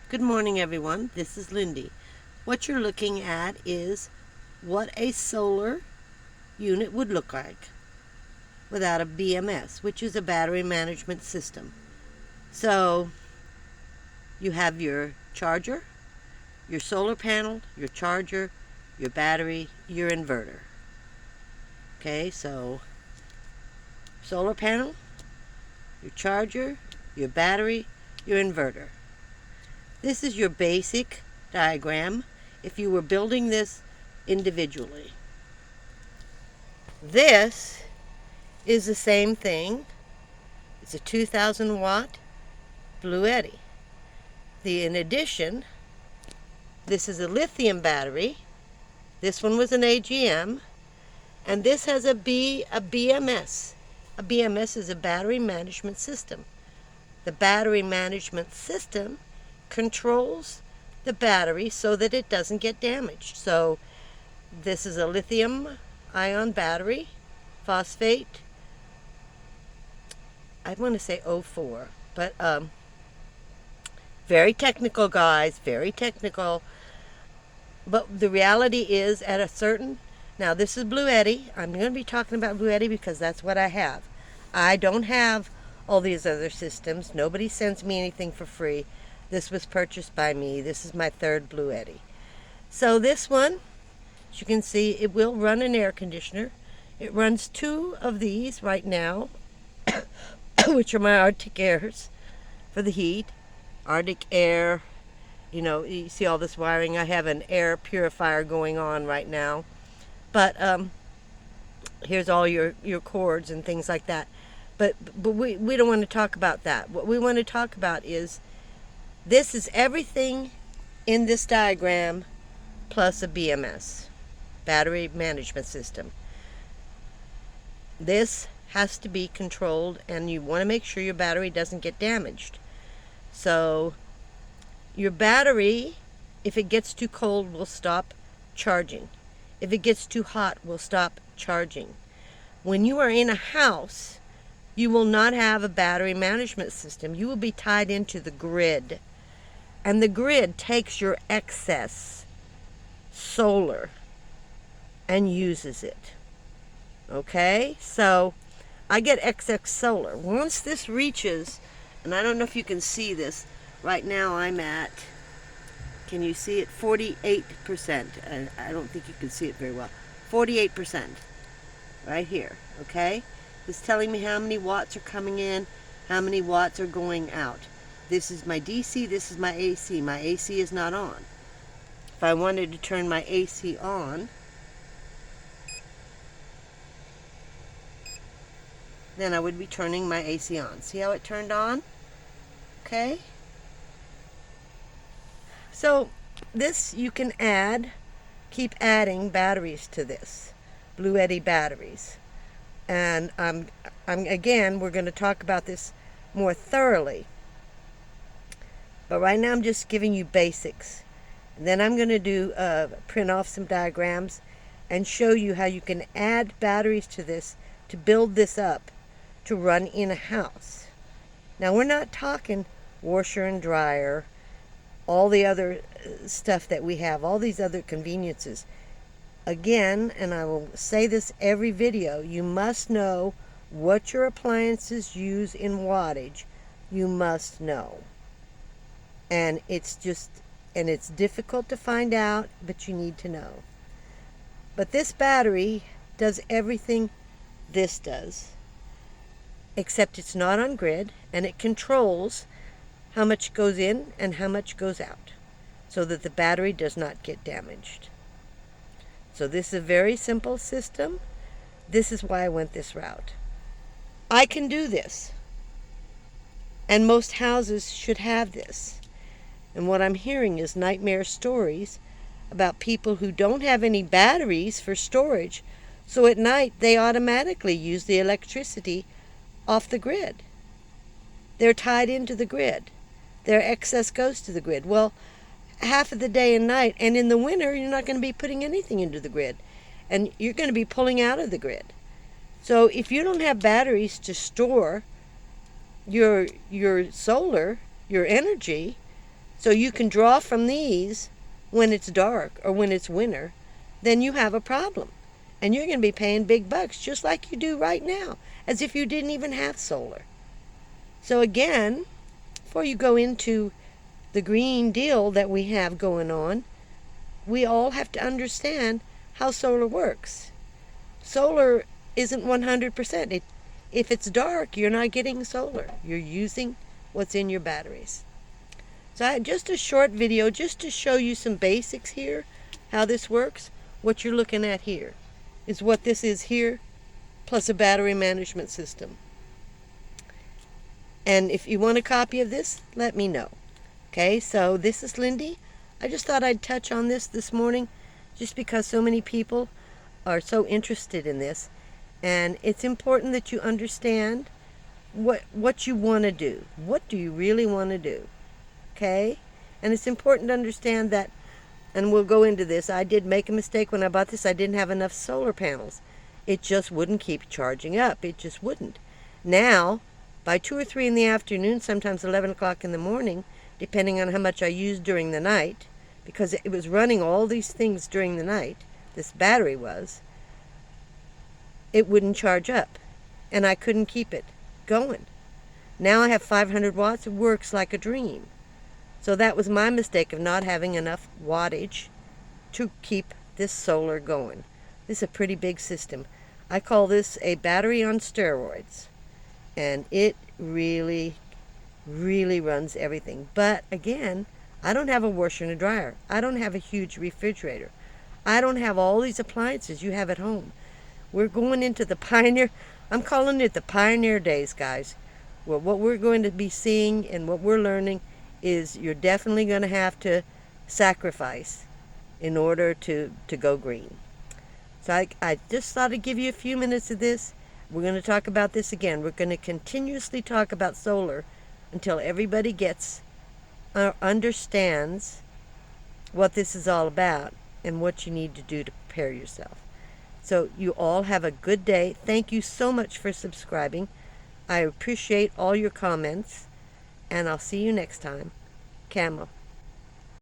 Good morning, everyone. This is Lindy. What you're looking at is what a solar unit would look like without a BMS, which is a battery management system. So you have your charger, your solar panel, your charger, your battery, your inverter. Okay, so solar panel, your charger, your battery, your inverter. This is your basic diagram if you were building this individually. This is the same thing. It's a 2,000 watt Bluetti. In addition, this is a lithium battery. This one was an AGM, and this has a BMS. A BMS is a battery management system. The battery management system controls the battery so that it doesn't get damaged. So this is a lithium ion battery, phosphate, I want to say O4, but very technical, guys, very technical. But the reality is at a certain, now this is Bluetti. I'm going to be talking about Bluetti because that's what I have. I don't have all these other systems. Nobody sends me anything for free. This was purchased by me. This is my third Bluetti. So this one, as you can see, it will run an air conditioner. It runs two of these right now, which are my Arctic Airs for the heat. Arctic Air, you see all this wiring. I have an air purifier going on right now. But here's all your cords and things like that. But we don't want to talk about that. What we want to talk about is this is everything in this diagram plus a BMS, battery management system. This has to be controlled, and you want to make sure your battery doesn't get damaged. So your battery, if it gets too cold, will stop charging. If it gets too hot, will stop charging. When you are in a house, you will not have a battery management system. You will be tied into the grid. And the grid takes your excess solar and uses it. Okay? So I get XX solar. Once this reaches, and I don't know if you can see this, right now I'm at, can you see it? 48%. And I don't think you can see it very well. 48%. Right here. Okay? It's telling me how many watts are coming in, how many watts are going out. This is my DC, this is my AC. My AC is not on. If I wanted to turn my AC on, then I would be turning my AC on. See how it turned on? Okay? So this you can add, keep adding batteries to this. Bluetti batteries. And again, we're going to talk about this more thoroughly. But right now I'm just giving you basics. And then I'm going to do print off some diagrams and show you how you can add batteries to this to build this up to run in a house. Now we're not talking washer and dryer, all the other stuff that we have, all these other conveniences. Again, and I will say this every video, you must know what your appliances use in wattage. You must know. And it's difficult to find out, but you need to know. But this battery does everything this does, except it's not on grid, and it controls how much goes in and how much goes out, so that the battery does not get damaged. So this is a very simple system. This is why I went this route. I can do this, and most houses should have this. And what I'm hearing is nightmare stories about people who don't have any batteries for storage, so at night they automatically use the electricity off the grid. They're tied into the grid. Their excess goes to the grid. Well, half of the day and night, and in the winter you're not going to be putting anything into the grid, and you're going to be pulling out of the grid. So if you don't have batteries to store your solar, your energy, So you can draw from these when it's dark or when it's winter, then you have a problem. And you're going to be paying big bucks just like you do right now, as if you didn't even have solar. So again, before you go into the green deal that we have going on, we all have to understand how solar works. Solar isn't 100%. If it's dark, you're not getting solar. You're using what's in your batteries. So just a short video just to show you some basics here, how this works. What you're looking at here is what this is here, plus a battery management system. And if you want a copy of this, let me know. Okay, so this is Lindy. I just thought I'd touch on this morning just because so many people are so interested in this. And it's important that you understand what you want to do. What do you really want to do? Okay? And it's important to understand that, and we'll go into this, I did make a mistake when I bought this. I didn't have enough solar panels. It just wouldn't keep charging up. It just wouldn't. Now, by 2 or 3 in the afternoon, sometimes 11 o'clock in the morning, depending on how much I used during the night, because it was running all these things during the night, this battery was, it wouldn't charge up, and I couldn't keep it going. Now I have 500 watts. It works like a dream. So that was my mistake of not having enough wattage to keep this solar going. This is a pretty big system. I call this a battery on steroids, and it really, really runs everything. But again, I don't have a washer and a dryer. I don't have a huge refrigerator. I don't have all these appliances you have at home. We're going into the pioneer, I'm calling it the pioneer days, guys. Well, what we're going to be seeing and what we're learning is you're definitely going to have to sacrifice in order to go green. So I just thought I'd give you a few minutes of this. We're going to talk about this again. We're going to continuously talk about solar until everybody gets understands what this is all about and what you need to do to prepare yourself. So you all have a good day. Thank you so much for subscribing. I appreciate all your comments, and I'll see you next time. Camo.